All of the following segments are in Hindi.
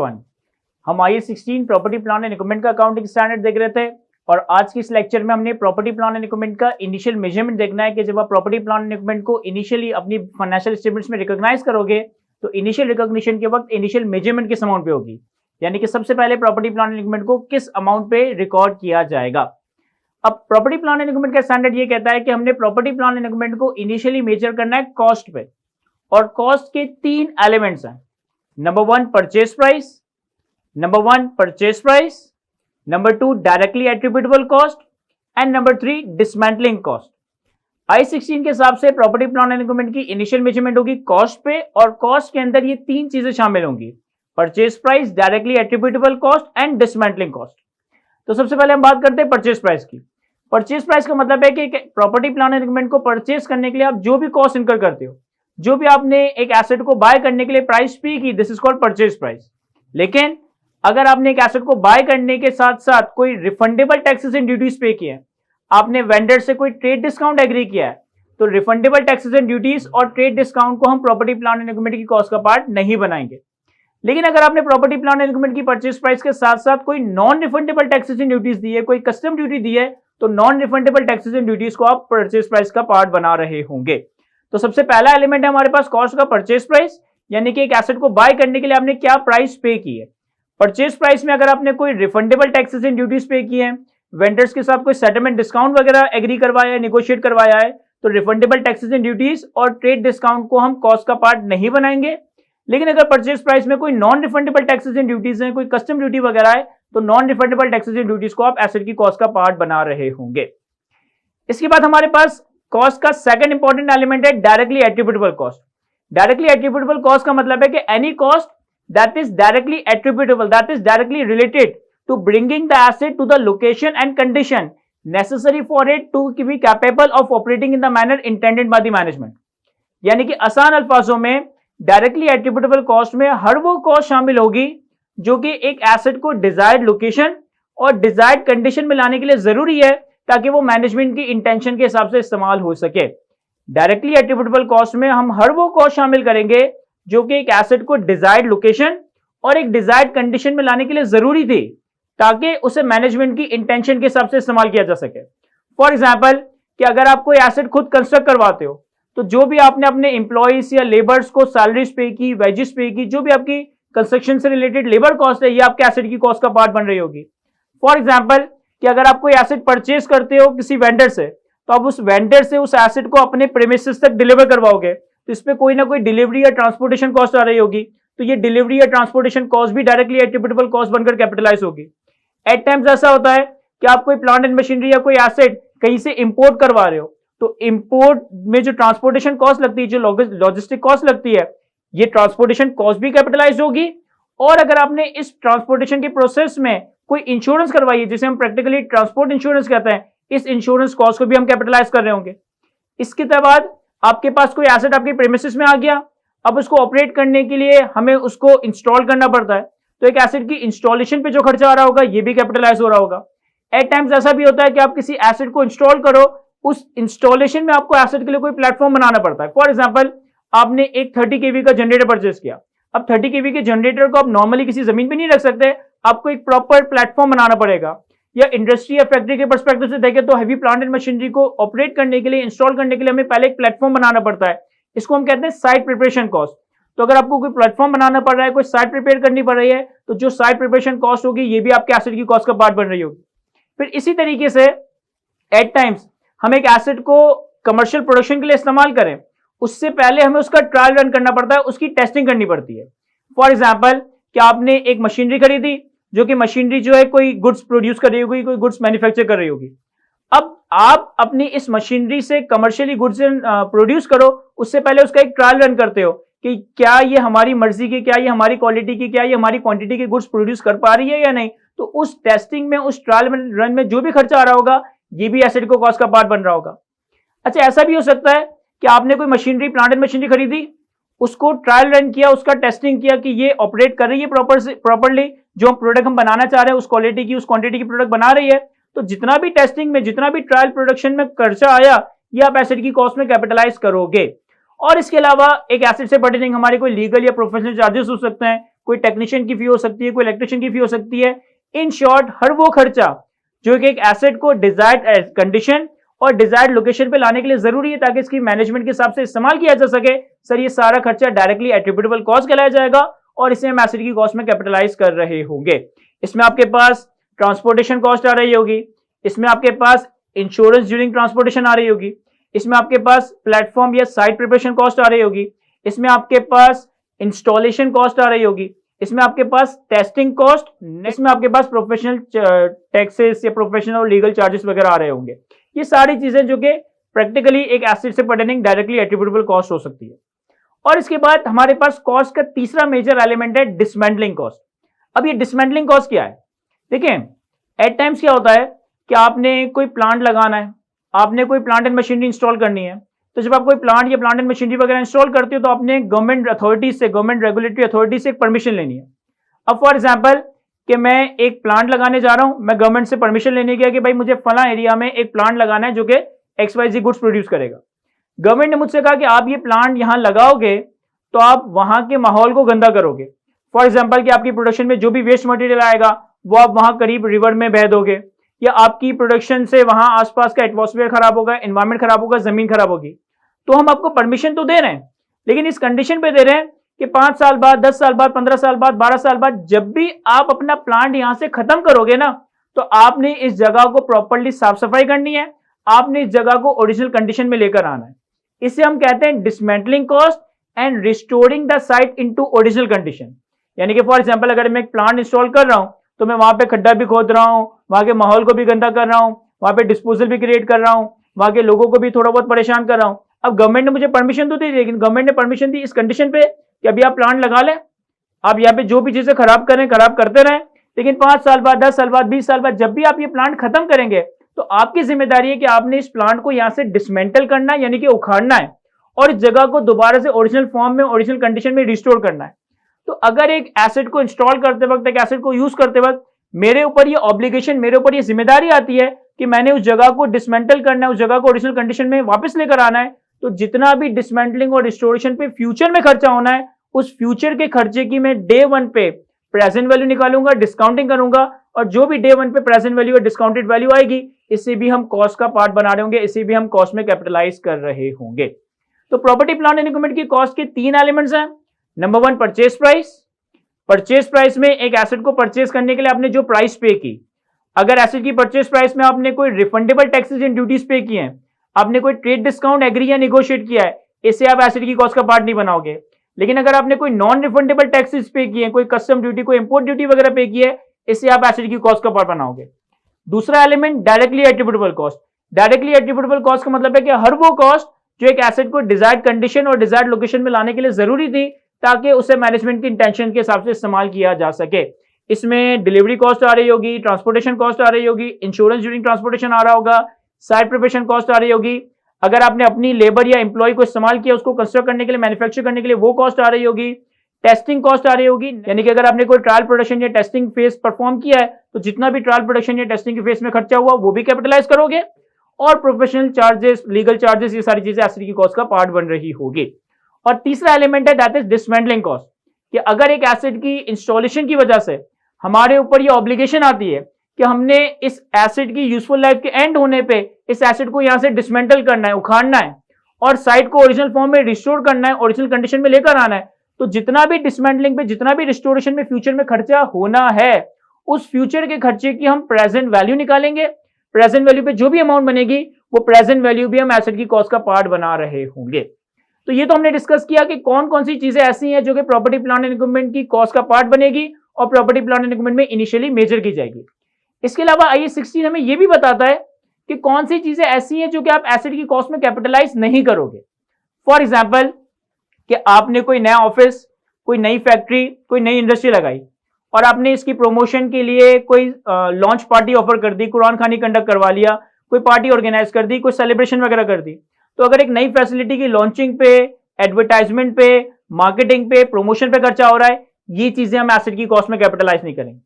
एवरीवन, हम IAS 16 property plan and equipment का अकाउंटिंग स्टैंडर्ड देख रहे थे और आज की इस लेक्चर में हमने प्रॉपर्टी प्लान एंड इक्विपमेंट का इनिशियल मेजरमेंट देखना है कि जब आप प्रॉपर्टी प्लान एंड इक्विपमेंट को इनिशियली अपनी फाइनेंशियल स्टेटमेंट्स में रिकॉग्नाइज करोगे तो इनिशियल रिकॉग्निशन के वक्त इनिशियल मेजरमेंट किस अमाउंट पे होगी, यानी कि सबसे पहले प्रॉपर्टी प्लान एंड इक्विपमेंट को किस अमाउंट पे रिकॉर्ड किया जाएगा। अब प्रॉपर्टी प्लान एंड इक्विपमेंट का स्टैंडर्ड ये कहता है कि हमने प्रॉपर्टी प्लान एंड इक्विपमेंट को इनिशियली मेजर करना है कॉस्ट पे, और कॉस्ट के तीन एलिमेंट्स हैं। Number one purchase price, number two directly attributable cost and number three dismantling cost. I16 के हिसाब से प्रॉपर्टी प्लान एंड इक्विपमेंट की इनिशियल मेजरमेंट होगी कॉस्ट पे, और कॉस्ट के अंदर ये तीन चीजें शामिल होंगी, purchase price, directly attributable cost and dismantling cost. तो सबसे पहले हम बात करते हैं परचेज प्राइस की। परचेज प्राइस का मतलब है कि प्रॉपर्टी प्लान एंड इक्विपमेंट को परचेज करने के लिए आप जो भी कॉस्ट इनकर करते हो, जो भी आपने एक एसेट को बाय करने के लिए प्राइस पे की, this is called purchase price. लेकिन अगर आपने एक एसेट को बाय करने के साथ साथ कोई रिफंडेबल टैक्सेस एंड ड्यूटीज पे किए हैं, आपने वेंडर से कोई ट्रेड डिस्काउंट एग्री किया है, तो रिफंडेबल टैक्सेस एंड ड्यूटीज और ट्रेड डिस्काउंट को हम प्रॉपर्टी प्लान एंड इक्विपमेंट की कॉस्ट का पार्ट नहीं बनाएंगे। लेकिन अगर आपने प्रॉपर्टी प्लान एंड इक्विपमेंट की परचेज प्राइस के साथ साथ कोई non refundable taxes and duties दी है, कोई कस्टम ड्यूटी दी है, तो non refundable taxes and duties को आप परचेज प्राइस का पार्ट बना रहे होंगे। तो सबसे पहला एलिमेंट है हमारे पास कॉस्ट का परचेज प्राइस, यानी कि एक एसेट को बाय करने के लिए आपने क्या प्राइस पे की है। परचेज प्राइस में अगर आपने कोई रिफंडेबल टैक्सेस एंड ड्यूटीज पे की है, वेंडर्स के साथ कोई सेटलमेंट डिस्काउंट वगैरह एग्री करवाया है, नेगोशिएट करवाया है, तो रिफंडेबल टैक्सेस एंड ड्यूटीज और ट्रेड डिस्काउंट को हम कॉस्ट का पार्ट नहीं बनाएंगे। लेकिन अगर परचेज प्राइस में कोई non refundable taxes and duties हैं, कोई कस्टम ड्यूटी वगैरह है, तो non refundable taxes and duties को आप एसेट की कॉस्ट का पार्ट बना रहे होंगे। इसके बाद हमारे पास कॉस्ट का सेकंड इंपॉर्टेंट एलिमेंट है directly attributable cost. Directly attributable cost का मतलब है कि any cost that is directly attributable, that is directly related to bringing the asset to the location and condition necessary for it to be capable of operating in the manner intended by the management. यानी कि आसान अल्फाजों में डायरेक्टली एट्रीब्यूटेबल कॉस्ट में हर वो कॉस्ट शामिल होगी जो कि एक एसेट को डिजायर्ड लोकेशन और डिजायर्ड कंडीशन में लाने के लिए जरूरी है ताकि वो मैनेजमेंट की इंटेंशन के हिसाब से इस्तेमाल हो सके। डायरेक्टली एट्रीब्यूटेबल कॉस्ट में हम हर वो कॉस्ट शामिल करेंगे जो कि एक एसेट को डिजायर्ड लोकेशन और एक डिजायर्ड कंडीशन में लाने के लिए जरूरी थी ताकि उसे मैनेजमेंट की इंटेंशन के हिसाब से इस्तेमाल किया जा सके। फॉर एग्जाम्पल कि अगर आप कोई एसेट खुद कंस्ट्रक्ट करवाते हो, तो जो भी आपने अपने एम्प्लॉइज या लेबर्स को सैलरीज पे की, वेजेस पे की, जो भी आपकी कंस्ट्रक्शन से रिलेटेड लेबर कॉस्ट है, ये आपके एसेट की कॉस्ट का पार्ट बन रही होगी। फॉर एग्जाम्पल कि अगर आप कोई एसेट परचेज करते हो किसी वेंडर से, तो आप उस वेंडर से उस एसेट को अपने प्रेमिसेस तक डिलीवर करवाओगे, तो इस पे कोई ना कोई डिलीवरी या ट्रांसपोर्टेशन कॉस्ट आ रही होगी, तो ये डिलीवरी या ट्रांसपोर्टेशन कॉस्ट भी डायरेक्टली एट्रीब्यूटेबल कॉस्ट बनकर कैपिटलाइज होगी। एट टाइम्स ऐसा होता है कि आप कोई प्लांट एंड मशीनरी या कोई एसेट कहीं से इंपोर्ट करवा रहे हो, तो इंपोर्ट में जो ट्रांसपोर्टेशन कॉस्ट लगती है, जो लॉजिस्टिक कॉस्ट लगती है, ये ट्रांसपोर्टेशन कॉस्ट भी कैपिटलाइज होगी। और अगर आपने इस ट्रांसपोर्टेशन के प्रोसेस में कोई इंश्योरेंस करवाई है, जिसे हम प्रैक्टिकली ट्रांसपोर्ट इंश्योरेंस कहते हैं, इस इंश्योरेंस कॉस्ट को भी हम कैपिटलाइज कर रहे होंगे। इसके बाद आपके पास कोई एसेट आपके प्रीमिसेस में आ गया, अब उसको ऑपरेट करने के लिए हमें उसको इंस्टॉल करना पड़ता है, तो एक एसेट की इंस्टॉलेशन पे जो खर्चा आ रहा होगा ये भी कैपिटलाइज हो रहा होगा। एट टाइम्स ऐसा भी होता है कि आप किसी एसेट को इंस्टॉल करो, उस इंस्टॉलेशन में आपको एसेट के लिए कोई प्लेटफॉर्म बनाना पड़ता है। फॉर एग्जांपल आपने एक 30 kV का जनरेटर परचेज किया, अब 30 kV के जनरेटर को आप नॉर्मली किसी जमीन पे नहीं रख सकते, आपको एक प्रॉपर प्लेटफॉर्म बनाना पड़ेगा। या इंडस्ट्री या फैक्ट्री के पर्सपेक्टिव से देखें तो हैवी प्लांट एंड मशीनरी को ऑपरेट करने के लिए, इंस्टॉल करने के लिए हमें पहले एक प्लेटफॉर्म बनाना पड़ता है। इसको हम कहते हैं साइट प्रिपरेशन कॉस्ट। तो अगर आपको कोई प्लेटफॉर्म बनाना पड़ रहा है, कोई साइट प्रिपेयर करनी पड़ रही है, तो जो साइट प्रिपरेशन कॉस्ट होगी ये भी आपके एसेट की कॉस्ट का पार्ट बन रही होगी। फिर इसी तरीके से एट टाइम्स हम एक एसेट को कमर्शियल प्रोडक्शन के लिए इस्तेमाल करें, उससे पहले हमें उसका ट्रायल रन करना पड़ता है, उसकी टेस्टिंग करनी पड़ती है। फॉर एग्जाम्पल कि आपने एक मशीनरी खरीदी, जो कि मशीनरी जो है कोई गुड्स प्रोड्यूस कर रही होगी, कोई गुड्स मैन्युफैक्चर कर रही होगी। अब आप अपनी इस मशीनरी से कमर्शियली गुड्स प्रोड्यूस करो, उससे पहले उसका एक ट्रायल रन करते हो कि क्या ये हमारी मर्जी की, क्या ये हमारी क्वालिटी की, क्या ये हमारी क्वांटिटी के गुड्स प्रोड्यूस कर पा रही है या नहीं। तो उस टेस्टिंग में, उस ट्रायल रन में जो भी खर्चा आ रहा होगा, ये भी एसेट को कॉस्ट का पार्ट बन रहा होगा। अच्छा, ऐसा भी हो सकता है कि आपने कोई मशीनरी, प्लांट एंड मशीनरी खरीदी, उसको ट्रायल रन किया, उसका टेस्टिंग किया कि ये ऑपरेट कर रही है प्रॉपरली, जो प्रोडक्ट हम बनाना चाह रहे हैं उस क्वालिटी की, उस क्वांटिटी की प्रोडक्ट बना रही है। तो जितना भी टेस्टिंग में, जितना भी ट्रायल प्रोडक्शन में खर्चा आया, ये आप एसेट की कॉस्ट में कैपिटलाइज करोगे। और इसके अलावा एक एसेट से पर्टेनिंग हमारे कोई लीगल या प्रोफेशनल चार्जेस हो सकते हैं, कोई टेक्नीशियन की फी हो सकती है, कोई इलेक्ट्रिशियन की फी हो सकती है। इन शॉर्ट हर वो खर्चा जो कि एक एसेट को डिजायर्ड कंडीशन और डिजायर्ड लोकेशन पे लाने के लिए जरूरी है ताकि इसकी मैनेजमेंट के हिसाब से इस्तेमाल किया जा सके, सर ये सारा खर्चा डायरेक्टली एट्रिब्यूटेबल कॉस्ट कहलाया जाएगा और इसे हम एसेट की कॉस्ट में कैपिटलाइज कर रहे होंगे। इसमें आपके पास ट्रांसपोर्टेशन कॉस्ट आ रही होगी, इसमें आपके पास इंश्योरेंस ड्यूरिंग ट्रांसपोर्टेशन आ रही होगी, इसमें आपके पास प्लेटफॉर्म या साइट प्रिपरेशन कॉस्ट आ रही होगी, इसमें आपके पास इंस्टॉलेशन कॉस्ट आ रही होगी, इसमें आपके पास टेस्टिंग कॉस्ट, इसमें आपके पास प्रोफेशनल टैक्सेस या प्रोफेशनल और लीगल चार्जेस वगैरह आ रहे होंगे। ये सारी चीजें जो कि प्रैक्टिकली एक एसेट से पर्टेनिंग डायरेक्टली एट्रिब्यूटेबल कॉस्ट हो सकती है। और इसके बाद हमारे पास कॉस्ट का तीसरा मेजर एलिमेंट है डिसमेंटलिंग कॉस्ट। अब ये डिसमेंटलिंग कॉस्ट क्या है? देखिए, एट टाइम्स क्या होता है कि आपने कोई प्लांट लगाना है, आपने कोई प्लांट एंड मशीनरी इंस्टॉल करनी है, तो जब आप कोई प्लांट या प्लांट एंड मशीनरी वगैरह इंस्टॉल करते हो तो आपने गवर्नमेंट अथॉरिटी से, गवर्नमेंट रेगुलेटरी अथॉरिटी से एक परमिशन लेनी है। अब फॉर एग्जांपल कि मैं एक प्लांट लगाने जा रहा हूं, मैं गवर्नमेंट से परमिशन लेने गया कि भाई मुझे फला एरिया में एक प्लांट लगाना है जो कि XYZ गुड्स प्रोड्यूस करेगा। गवर्नमेंट ने मुझसे कहा कि आप ये प्लांट यहां लगाओगे तो आप वहां के माहौल को गंदा करोगे। फॉर एग्जाम्पल कि आपकी प्रोडक्शन में जो भी वेस्ट मटेरियल आएगा वो आप वहां करीब रिवर में बह दोगे, या आपकी प्रोडक्शन से वहां आसपास का एटमॉस्फेयर खराब होगा, एनवायरमेंट खराब होगा, जमीन खराब होगी। तो हम आपको परमिशन तो दे रहे हैं, लेकिन इस कंडीशन पे दे रहे हैं कि 5 साल बाद, 10 साल बाद, 15 साल बाद, 12 साल बाद जब भी आप अपना प्लांट यहां से खत्म करोगे ना, तो आपने इस जगह को प्रॉपर्ली साफ सफाई करनी है, आपने इस जगह को ओरिजिनल कंडीशन में लेकर आना है। इसे हम कहते हैं dismantling cost and restoring the site into original condition. यानी कि फॉर एग्जांपल अगर मैं एक प्लांट इंस्टॉल कर रहा हूं तो मैं वहां पे खड्डा भी खोद रहा हूं, वहां के माहौल को भी गंदा कर रहा हूं, वहां पे डिस्पोजल भी क्रिएट कर रहा हूं, वहां के लोगों को भी थोड़ा बहुत परेशान कर रहा हूं। अब गवर्नमेंट ने मुझे परमिशन तो दी, लेकिन गवर्नमेंट ने परमिशन दी इस कंडीशन पे कि अभी आप प्लांट लगा लें, आप यहाँ पे जो भी चीजें खराब करें खराब करते रहें, लेकिन 5 साल बाद, 10 साल बाद, 20 साल बाद जब भी आप ये प्लांट खत्म करेंगे तो आपकी जिम्मेदारी है कि आपने इस प्लांट को यहां से डिसमेंटल करना है, यानी कि उखाड़ना है, और इस जगह को दोबारा से ओरिजिनल फॉर्म में, ओरिजिनल कंडीशन में रिस्टोर करना है। तो अगर एक एसेट को इंस्टॉल करते वक्त, एक एसेट को यूज करते वक्त मेरे ऊपर ये ऑब्लिगेशन, मेरे ऊपर ये जिम्मेदारी आती है कि मैंने उस जगह को डिसमेंटल करना है, उस जगह को ओरिजिनल कंडीशन में वापस लेकर आना है, तो जितना भी डिसमेंटलिंग और रिस्टोरेशन पे फ्यूचर में खर्चा होना है, उस फ्यूचर के खर्चे की मैं डे 1 पे प्रेजेंट वैल्यू निकालूंगा, डिस्काउंटिंग करूंगा, और जो भी डे 1 पे प्रेजेंट वैल्यू और डिस्काउंटेड वैल्यू आएगी, इसे भी हम कॉस्ट का पार्ट बना रहे होंगे, इसे भी हम कॉस्ट में कैपिटलाइज कर रहे होंगे। तो प्रॉपर्टी प्लांट एंड इक्विपमेंट की कॉस्ट के 3 एलिमेंट्स हैं। Number 1 purchase price. Purchase price में एक एसेट को परचेज करने के लिए आपने जो प्राइस पे की, अगर एसेट की परचेज प्राइस में आपने कोई रिफंडेबल टैक्सेस एंड ड्यूटीज पे किए हैं, आपने कोई ट्रेड डिस्काउंट एग्री या नेगोशिएट किया है, इसे आप एसेट की कॉस्ट का पार्ट नहीं बनाओगे। लेकिन अगर आपने कोई नॉन रिफंडेबल टैक्सेस पे किए हैं, कोई कस्टम ड्यूटी, कोई इंपोर्ट ड्यूटी वगैरह पे की है, इसे आप एसेट की कॉस्ट का पार्ट बनाओगे। दूसरा element directly attributable cost. Directly attributable cost का मतलब है कि हर वो कॉस्ट जो एक एसेट को डिजायर्ड कंडीशन और डिजायर्ड लोकेशन में लाने के लिए जरूरी थी ताकि उसे मैनेजमेंट की इंटेंशन के हिसाब से इस्तेमाल किया जा सके। इसमें डिलीवरी कॉस्ट आ रही होगी, ट्रांसपोर्टेशन कॉस्ट आ रही होगी, इंश्योरेंस ड्यूरिंग ट्रांसपोर्टेशन आ रहा होगा, साइट प्रिपरेशन कॉस्ट आ रही होगी, अगर आपने अपनी लेबर या एम्प्लॉय को इस्तेमाल किया उसको कंस्ट्रक्ट करने के लिए, मैन्युफैक्चर करने के लिए, वो कॉस्ट आ रही होगी, टेस्टिंग कॉस्ट आ रही होगी, यानी कि अगर आपने कोई ट्रायल प्रोडक्शन या टेस्टिंग फेज परफॉर्म किया है तो जितना भी ट्रायल प्रोडक्शन या टेस्टिंग के फेज में खर्चा हुआ वो भी कैपिटलाइज करोगे, और प्रोफेशनल चार्जेस, लीगल चार्जेस, ये सारी चीजें एसेट की कॉस्ट का पार्ट बन रही होगी। और तीसरा एलिमेंट है दैट इज डिसमेंटलिंग कॉस्ट, कि अगर एक एसेट की इंस्टॉलेशन की वजह से हमारे ऊपर ये ऑब्लिगेशन आती है कि हमने इस एसेट की यूजफुल लाइफ के एंड होने पे इस एसेट को यहां से डिसमेंटल करना है, उखाड़ना है, और साइट को ओरिजिनल फॉर्म में रिस्टोर करना है, ओरिजिनल कंडीशन में लेकर आना है, तो जितना भी डिसमेंटलिंग पे, जितना भी रिस्टोरेशन में फ्यूचर में खर्चा होना है, उस फ्यूचर के खर्चे की हम प्रेजेंट वैल्यू निकालेंगे। प्रेजेंट वैल्यू पे जो भी अमाउंट बनेगी वो प्रेजेंट वैल्यू भी हम एसेट की कॉस्ट का पार्ट बना रहे होंगे। तो ये तो हमने डिस्कस किया कि कौन कौन सी चीजें ऐसी हैं जो कि प्रॉपर्टी प्लांट एंड इक्विपमेंट की कॉस्ट का पार्ट बनेगी और प्रॉपर्टी प्लांट एंड इक्विपमेंट में इनिशियली मेजर की जाएगी। इसके अलावा IAS 16 हमें यह भी बताता है कि कौन सी चीजें ऐसी हैं जो कि आप एसेट की कॉस्ट में कैपिटलाइज नहीं करोगे। फॉर एग्जाम्पल कि आपने कोई नया ऑफिस, कोई नई फैक्ट्री, कोई नई इंडस्ट्री लगाई और आपने इसकी प्रमोशन के लिए कोई लॉन्च पार्टी ऑफर कर दी, कुरान खानी कंडक्ट करवा लिया, कोई पार्टी ऑर्गेनाइज कर दी, कोई सेलिब्रेशन वगैरह कर दी। तो अगर एक नई फैसिलिटी की लॉन्चिंग पे, एडवर्टाइजमेंट पे, मार्केटिंग पे, प्रमोशन पे खर्चा हो रहा है, ये चीजें हम एसेट की कॉस्ट में कैपिटलाइज नहीं करेंगे।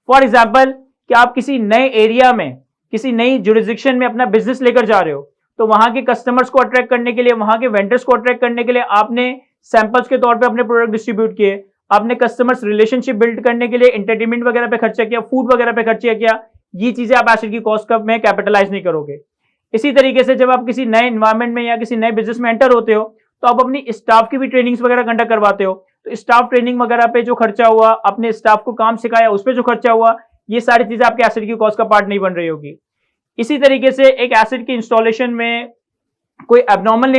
फॉर एग्जाम्पल कि आप किसी नए एरिया में, किसी नई जुरिस्डिक्शन में अपना बिजनेस लेकर जा रहे हो, तो वहां के कस्टमर्स को अट्रैक्ट करने के लिए, वहां के वेंडर्स को अट्रैक्ट करने के लिए आपने सैंपल्स के तौर पे अपने प्रोडक्ट डिस्ट्रीब्यूट किए, आपने कस्टमर्स रिलेशनशिप बिल्ड करने के लिए एंटरटेनमेंट वगैरह पे खर्चा किया, फूड वगैरह पे खर्चा किया, ये चीजें आप एसेट की कॉस्ट में कैपिटलाइज नहीं करोगे। इसी तरीके से जब आप किसी नए एनवायरमेंट में या किसी नए बिजनेस में एंटर होते हो तो आप अपनी स्टाफ की भी ट्रेनिंग्स वगैरह कंडक्ट करवाते हो, तो स्टाफ ट्रेनिंग वगैरह पे जो खर्चा हुआ, अपने स्टाफ को काम सिखाया उस पर जो खर्चा हुआ, ये सारी चीजें आपके एसेट की कॉस्ट का पार्ट नहीं बन रही होगी। इसी तरीके से एक एसेट की इंस्टॉलेशन में कोई एबनॉर्मल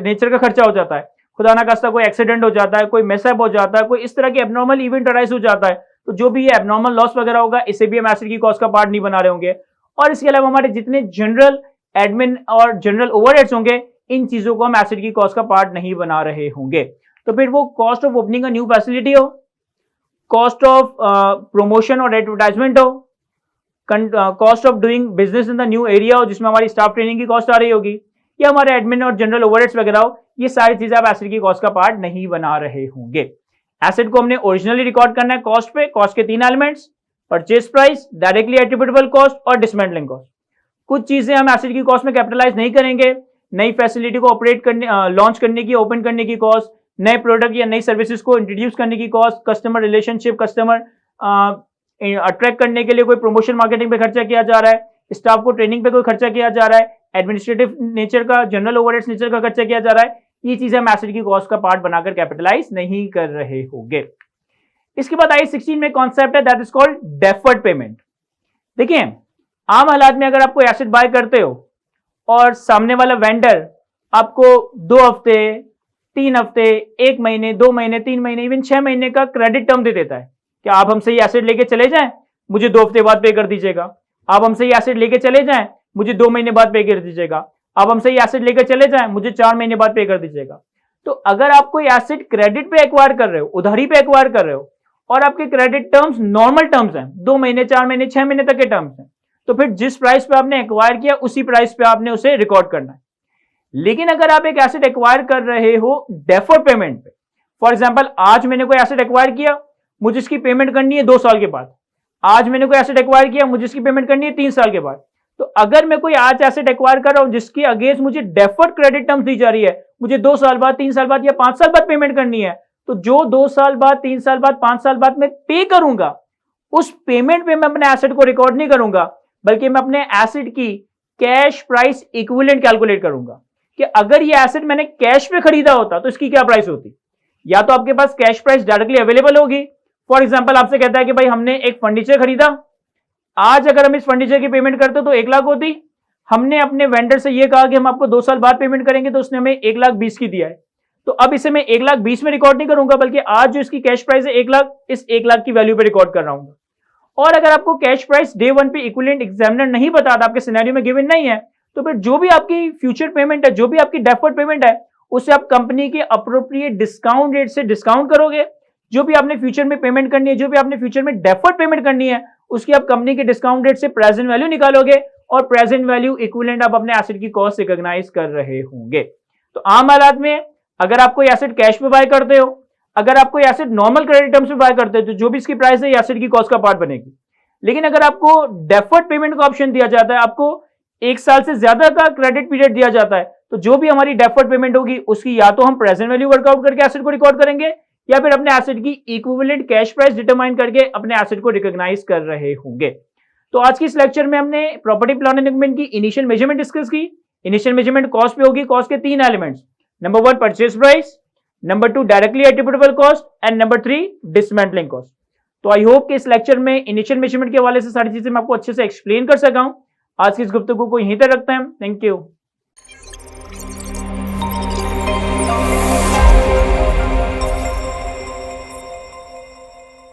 नेचर का खर्चा हो जाता है, खुदा ना खास्ता कोई एक्सीडेंट हो जाता है, कोई मिसअप हो जाता है, कोई इस तरह की एबनॉर्मल इवेंट अराइज हो जाता है, तो जो भी ये एबनॉर्मल लॉस वगैरह होगा इसे भी हम एसेट की कॉस्ट का पार्ट नहीं बना रहे होंगे। और इसके अलावा हमारे जितने जनरल एडमिन और जनरल ओवरहेड्स होंगे, इन चीजों को हम एसेट की कॉस्ट का पार्ट नहीं बना रहे होंगे। तो फिर वो cost of opening a new facility हो, कॉस्ट ऑफ प्रमोशन और एडवर्टाइजमेंट हो, cost of doing business in the new area हो जिसमें हमारी स्टाफ ट्रेनिंग की कॉस्ट आ रही होगी, या हमारे एडमिन और जनरल ओवरहेड्स वगैरह हो, ये सारी चीजें आप एसेट की कॉस्ट का पार्ट नहीं बना रहे होंगे। एसेट को हमने ओरिजिनली रिकॉर्ड करना है कॉस्ट पे, कॉस्ट के 3 elements, purchase price, directly attributable cost और डिसमेंटलिंग कॉस्ट। कुछ चीजें हम एसेट की कॉस्ट में कैपिटलाइज नहीं करेंगे, नई फैसिलिटी को ऑपरेट करने, लॉन्च करने की, ओपन करने की कॉस्ट, नए प्रोडक्ट या नई सर्विसेज को इंट्रोड्यूस करने की cost, customer relationship, customer attract करने के लिए कोई प्रमोशन मार्केटिंग पे खर्चा किया जा रहा है, स्टाफ को ट्रेनिंग पे कोई खर्चा किया जा रहा है, एडमिनिस्ट्रेटिव नेचर का, जनरल ओवरहेड्स नेचर का खर्चा किया जा रहा है, ये चीजें हम एसेट की कॉस्ट का पार्ट बनाकर कैपिटलाइज नहीं कर रहे होंगे। इसके बाद I16 में कॉन्सेप्ट है that is called deferred payment. देखिए, आम हालात में अगर आप कोई एसेट बाय करते हो और सामने वाला वेंडर आपको 2 हफ्ते, 3 हफ्ते, 1 महीने, 2 महीने, 3 महीने, इवन 6 महीने का क्रेडिट टर्म दे देता है कि आप हमसे ये एसेट लेके चले जाएं, मुझे 2 हफ्ते बाद पे कर दीजिएगा, आप हमसे ये एसेट लेके चले जाएं, मुझे 2 महीने बाद पे कर दीजिएगा, आप हमसे ये एसेट लेकर चले जाएं, मुझे 4 महीने बाद पे कर दीजिएगा। तो अगर आप कोई एसेट क्रेडिट पे एक्वायर कर रहे हो, उधारी पे एक्वायर कर रहे हो, और आपके क्रेडिट टर्म्स नॉर्मल टर्म्स हैं, 2 महीने, 4 महीने, 6 महीने तक के टर्म्स हैं, तो फिर जिस प्राइस पे आपने एक्वायर किया उसी प्राइस पे आपने उसे रिकॉर्ड करना है। लेकिन अगर आप एक एसेट एक्वायर कर रहे हो डेफर्ड पेमेंट पे, फॉर एग्जांपल आज मैंने कोई एसेट एक्वायर किया, मुझे इसकी पेमेंट करनी है 2 साल के बाद, आज मैंने कोई एसेट एक्वायर किया, मुझे इसकी पेमेंट करनी है 3 साल के बाद, तो अगर मैं कोई आज एसेट एक्वायर कर रहा हूं जिसकी अगेंस्ट मुझे डेफर्ड क्रेडिट टर्म्स दी जा रही है, मुझे 2 साल बाद, 3 साल बाद या 5 साल बाद पेमेंट करनी है, तो जो 2 साल बाद, 3 साल बाद, 5 साल बाद मैं पे करूंगा, उस पेमेंट पे मैं अपने एसेट को रिकॉर्ड नहीं करूंगा, बल्कि मैं अपने एसेट की कैश प्राइस इक्विवेलेंट कैलकुलेट करूंगा कि अगर ये एसेट मैंने कैश पे खरीदा होता तो इसकी क्या प्राइस होती। या तो आपके पास कैश प्राइस डायरेक्टली अवेलेबल होगी, फॉर एग्जांपल आपसे कहता है कि भाई हमने एक फर्नीचर खरीदा, आज अगर हम इस फर्नीचर की पेमेंट करते तो 1 लाख होती, हमने अपने वेंडर से ये कहा कि हम आपको 2 साल बाद पेमेंट करेंगे, तो उसने हमें 1,20,000 की दिया है, तो अब इसे मैं 1,20,000 में रिकॉर्ड नहीं करूंगा, बल्कि आज जो इसकी कैश प्राइस है 1 लाख, इस 1 लाख की वैल्यू पे रिकॉर्ड कर रहा हूं। और अगर आपको कैश प्राइस डे 1 पे इक्विवेलेंट एग्जामिनर नहीं बताता, आपके सिनेरियो में गिवन नहीं है, तो फिर जो भी आपकी फ्यूचर पेमेंट है, जो भी आपकी डेफर्ड पेमेंट है, उसे आप कंपनी के अप्रोप्रिएट डिस्काउंट रेट से डिस्काउंट करोगे। जो भी आपने फ्यूचर में पेमेंट करनी है, जो भी आपने फ्यूचर में डेफर्ड पेमेंट करनी है, उसकी आप कंपनी के डिस्काउंट रेट से प्रेजेंट वैल्यू निकालोगे, और प्रेजेंट वैल्यू इक्विवेलेंट आप अपने एसेट की कॉस्ट रिकॉग्नाइज कर रहे होंगे। तो आम हालात में अगर आप कोई एसेट कैश पे बाय करते हो, अगर आप कोई एसेट नॉर्मल क्रेडिट टर्म्स पे बाय करते हो, तो जो भी इसकी प्राइस है ये एसेट की कॉस्ट का पार्ट बनेगी। लेकिन अगर आपको डेफर्ड पेमेंट का ऑप्शन दिया जाता है, आपको 1 साल से ज्यादा का क्रेडिट पीरियड दिया जाता है, तो जो भी हमारी डेफर्ड पेमेंट होगी उसकी या तो हम प्रेजेंट वैल्यू वर्कआउट करके एसेट को रिकॉर्ड करेंगे, या फिर अपने एसेट की इक्विवेलेंट कैश प्राइस डिटरमाइन करके अपने एसेट को रिकॉग्नाइज कर रहे होंगे। तो आज की इस लेक्चर में हमने प्रॉपर्टी प्लांट एंड इक्विपमेंट की इनिशियल मेजरमेंट डिस्कस की। इनिशियल मेजरमेंट कॉस्ट पे होगी, कॉस्ट के 3 elements, number 1 purchase price, number 2 directly attributable cost, and number 3 dismantling cost. तो आई होप कि इस लेक्चर में इनिशियल मेजरमेंट के हवाले से सारी चीजें मैं आपको अच्छे से एक्सप्लेन कर सका हूं। आज की इस गुफ्तगू को यहीं तक रखते हैं। Thank you.